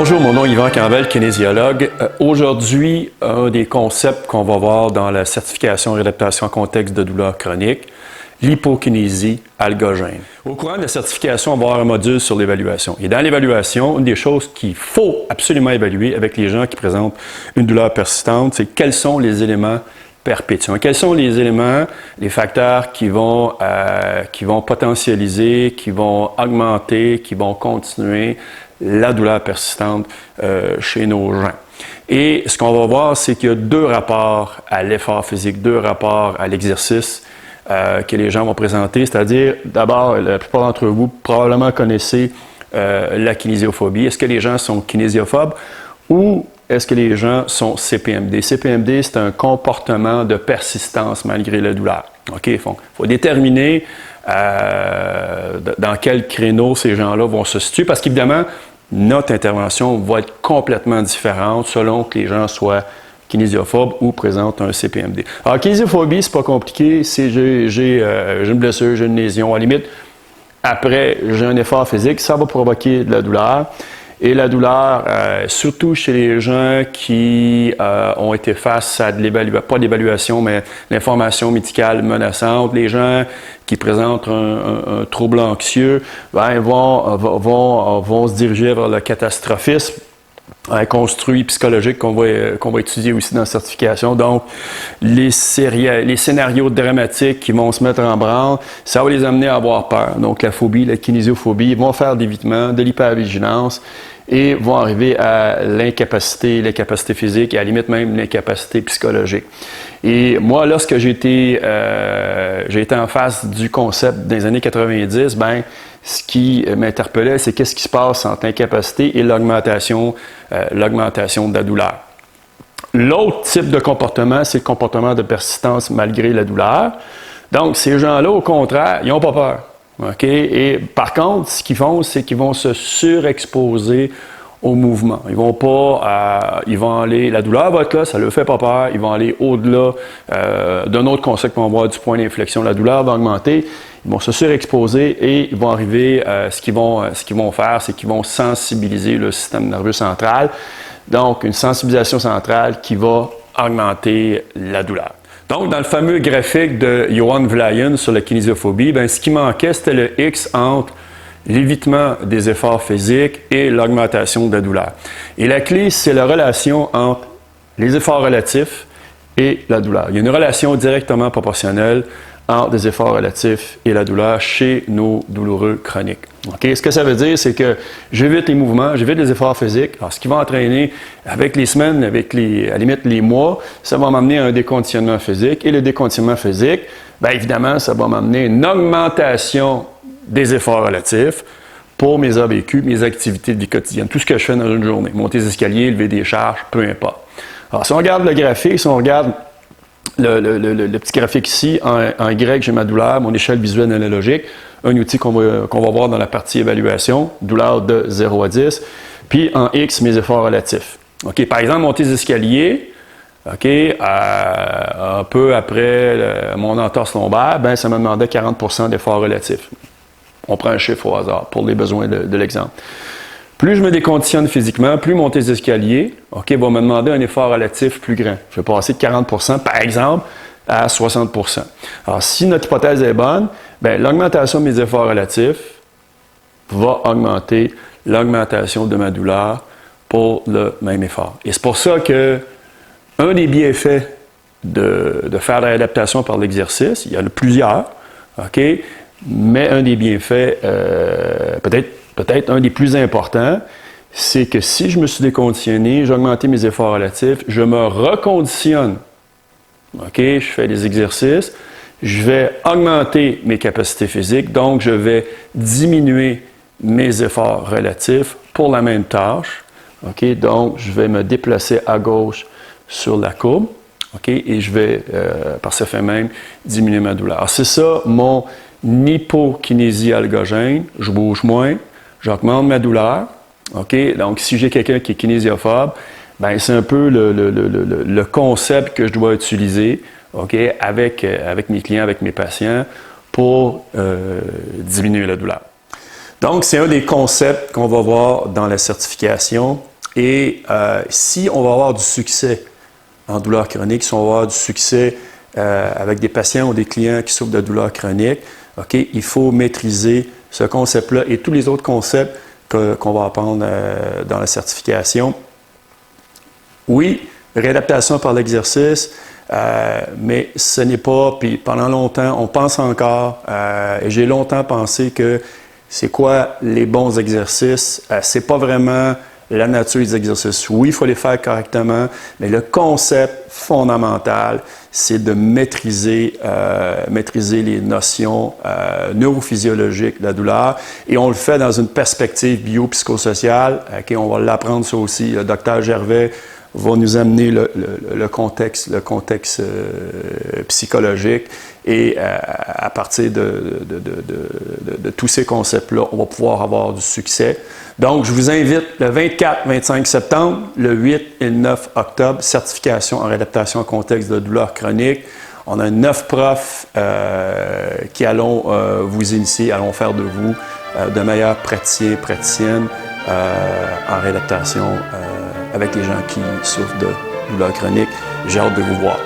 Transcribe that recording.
Bonjour, mon nom est Yvan Campbell, kinésiologue. Aujourd'hui, un des concepts qu'on va voir dans la certification et réadaptation en contexte de douleur chronique, l'hypokinésie algogène. Au courant de la certification, on va avoir un module sur l'évaluation. Et dans l'évaluation, une des choses qu'il faut absolument évaluer avec les gens qui présentent une douleur persistante, c'est quels sont les éléments perpétuants. Quels sont les éléments, les facteurs qui vont potentialiser, qui vont augmenter, qui vont continuer la douleur persistante chez nos gens. Et ce qu'on va voir, c'est qu'il y a deux rapports à l'effort physique, deux rapports à l'exercice que les gens vont présenter. C'est-à-dire, d'abord, la plupart d'entre vous probablement connaissez la kinésiophobie. Est-ce que les gens sont kinésiophobes ou est-ce que les gens sont CPMD? CPMD, c'est un comportement de persistance malgré la douleur. OK? Il faut déterminer dans quel créneau ces gens-là vont se situer parce qu'évidemment, notre intervention va être complètement différente selon que les gens soient kinésiophobes ou présentent un CPMD. Alors, kinésiophobie, c'est pas compliqué. C'est j'ai une blessure, j'ai une lésion. À la limite, après, j'ai un effort physique, ça va provoquer de la douleur. Et la douleur, surtout chez les gens qui ont été face à pas l'évaluation, mais l'information médicale menaçante, les gens qui présentent un trouble anxieux, vont se diriger vers le catastrophisme, un construit psychologique qu'on va étudier aussi dans la certification. Donc, les scénarios dramatiques qui vont se mettre en branle, ça va les amener à avoir peur. Donc, la phobie, la kinésiophobie, ils vont faire de l'évitement, de l'hypervigilance et vont arriver à l'incapacité physique et à la limite même l'incapacité psychologique. Et moi, lorsque j'ai été en face du concept des années 90, ce qui m'interpellait, c'est qu'est-ce qui se passe entre l'incapacité et l'augmentation de la douleur. L'autre type de comportement, c'est le comportement de persistance malgré la douleur. Donc, ces gens-là, au contraire, ils n'ont pas peur. Okay? Et par contre, ce qu'ils font, c'est qu'ils vont se surexposer au mouvement. Ils vont aller, la douleur va être là, ça ne leur fait pas peur, ils vont aller au-delà d'un autre concept qu'on va voir du point d'inflexion. La douleur va augmenter, ils vont se surexposer et ils vont arriver, ce qu'ils vont faire, c'est qu'ils vont sensibiliser le système nerveux central. Donc, une sensibilisation centrale qui va augmenter la douleur. Donc, dans le fameux graphique de Johan Vlayen sur la kinésiophobie, ce qui manquait, c'était le X entre l'évitement des efforts physiques et l'augmentation de la douleur. Et la clé, c'est la relation entre les efforts relatifs et la douleur. Il y a une relation directement proportionnelle entre les efforts relatifs et la douleur chez nos douloureux chroniques. Okay? Ce que ça veut dire, c'est que j'évite les mouvements, j'évite les efforts physiques. Alors, ce qui va entraîner avec les semaines, à la limite les mois, ça va m'amener à un déconditionnement physique. Et le déconditionnement physique, évidemment, ça va m'amener une augmentation des efforts relatifs pour mes AVQ, mes activités de vie quotidienne. Tout ce que je fais dans une journée. Monter des escaliers, lever des charges, peu importe. Alors, si on regarde le graphique, si on regarde le petit graphique ici, en Y, j'ai ma douleur, mon échelle visuelle analogique, un outil qu'on va voir dans la partie évaluation, douleur de 0 à 10, puis en X, mes efforts relatifs. Okay, par exemple, monter des escaliers, un peu après mon entorse lombaire, ça me demandait 40% d'efforts relatifs. On prend un chiffre au hasard pour les besoins de l'exemple. Plus je me déconditionne physiquement, plus monter les escaliers, va me demander un effort relatif plus grand. Je vais passer de 40%, par exemple, à 60%. Alors, si notre hypothèse est bonne, l'augmentation de mes efforts relatifs va augmenter l'augmentation de ma douleur pour le même effort. Et c'est pour ça que un des bienfaits de faire la réadaptation par l'exercice, il y en a plusieurs, mais un des bienfaits, peut-être un des plus importants, c'est que si je me suis déconditionné, j'ai augmenté mes efforts relatifs, je me reconditionne. Je fais des exercices, je vais augmenter mes capacités physiques, donc je vais diminuer mes efforts relatifs pour la même tâche. Donc, je vais me déplacer à gauche sur la courbe, et je vais, par ce fait même, diminuer ma douleur. Alors, c'est ça mon hypokinésie algogène, je bouge moins, j'augmente ma douleur. Donc, si j'ai quelqu'un qui est kinésiophobe, c'est un peu le concept que je dois utiliser avec mes clients, avec mes patients pour diminuer la douleur. Donc, c'est un des concepts qu'on va voir dans la certification Et si on va avoir du succès en douleur chronique, si on va avoir du succès avec des patients ou des clients qui souffrent de douleur chronique, okay, il faut maîtriser ce concept-là et tous les autres concepts qu'on va apprendre dans la certification. Oui, réadaptation par l'exercice, mais ce n'est pas, puis pendant longtemps, on pense encore, et j'ai longtemps pensé que c'est quoi les bons exercices? C'est pas vraiment la nature des exercices. Oui, il faut les faire correctement, mais le concept fondamental, c'est de maîtriser les notions neurophysiologiques de la douleur. Et on le fait dans une perspective biopsychosociale. Okay, on va l'apprendre ça aussi. Le docteur Gervais va nous amener le contexte psychologique. Et à partir de tous ces concepts-là, on va pouvoir avoir du succès. Donc, je vous invite le 24-25 septembre, le 8 et le 9 octobre, certification en réadaptation en contexte de douleur chronique. On a 9 profs qui allons vous initier, allons faire de vous de meilleurs praticiens, praticiennes en réadaptation avec les gens qui souffrent de douleur chronique. J'ai hâte de vous voir.